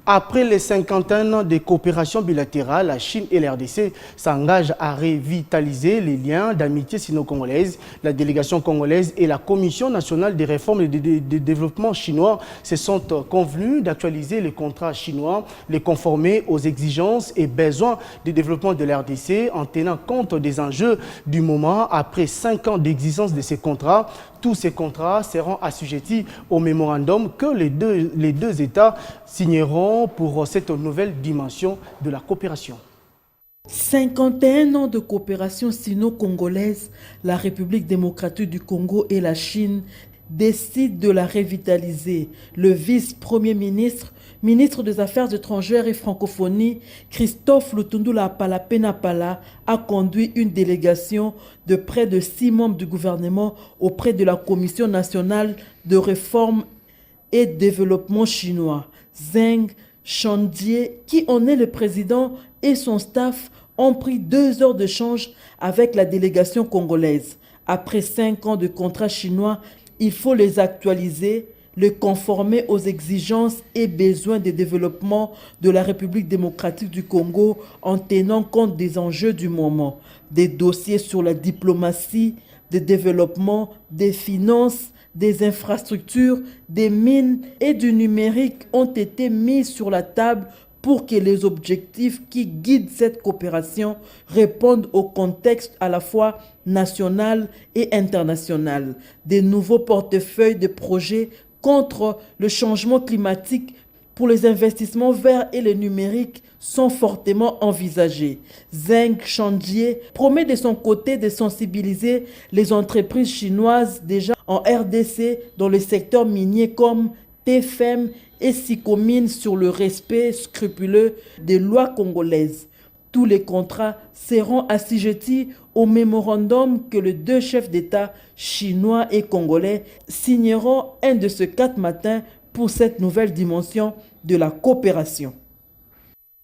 Après les 51 ans de coopération bilatérale, la Chine et la RDC s'engagent à revitaliser les liens d'amitié sino-congolaise. La délégation congolaise et la Commission nationale des réformes et de développement chinois se sont convenus d'actualiser les contrats chinois, les conformer aux exigences et besoins de développement de la RDC en tenant compte des enjeux du moment. Après 5 ans d'existence de ces contrats, tous ces contrats seront assujettis au mémorandum que les deux États signeront pour cette nouvelle dimension de la coopération. 51 ans de coopération sino-congolaise, la République démocratique du Congo et la Chine décident de la revitaliser. Le vice-premier ministre, ministre des Affaires étrangères et francophonie, Christophe Lutundula Apala a conduit une délégation de près de 6 membres du gouvernement auprès de la Commission nationale de réforme et développement chinois. Zheng Shanjie, qui en est le président, et son staff ont pris 2 heures d'échange avec la délégation congolaise. Après 5 ans de contrats chinois, il faut les actualiser, les conformer aux exigences et besoins de développement de la République démocratique du Congo en tenant compte des enjeux du moment. Des dossiers sur la diplomatie, des développements, des finances, des infrastructures, des mines et du numérique ont été mis sur la table pour que les objectifs qui guident cette coopération répondent au contexte à la fois national et international. Des nouveaux portefeuilles de projets contre le changement climatique pour les investissements verts et le numérique sont fortement envisagés. Zheng Shanjie promet de son côté de sensibiliser les entreprises chinoises déjà en RDC dans le secteur minier comme TFM et Sicomine sur le respect scrupuleux des lois congolaises. Tous les contrats seront assujettis au mémorandum que les 2 chefs d'État chinois et congolais signeront un de ces 4 matins pour cette nouvelle dimension de la coopération.